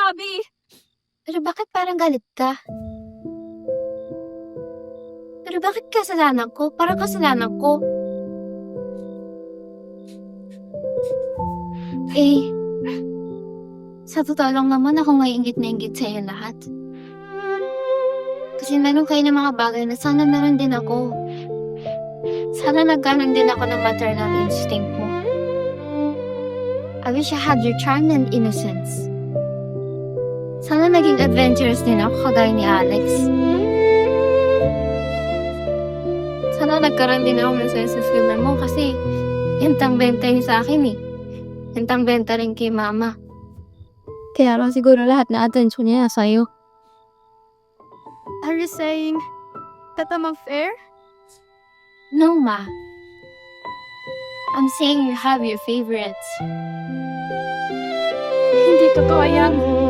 Abby! Pero bakit parang galit ka? Pero bakit kasalanan ko? Parang kasalanan ko. Eh, sa totoo lang naman ako nga ingit na ingit sa'yo lahat. Kasi meron kayo ng mga bagay na sana meron din ako. Sana nagkaroon din ako ng maternal instinct mo. I wish I had your charm and innocence. Sana naging adventurous din ako kagaya ni Alex. Sana nagkaroon din ako ng sense of humor mo kasi hintang-benta yun sa akin eh. Hintang-benta rin kay mama. Kaya lang siguro lahat na atensyon niya sa'yo. Are you saying that I'm unfair? No, Ma. I'm saying you have your favorites. Hindi totoo yan.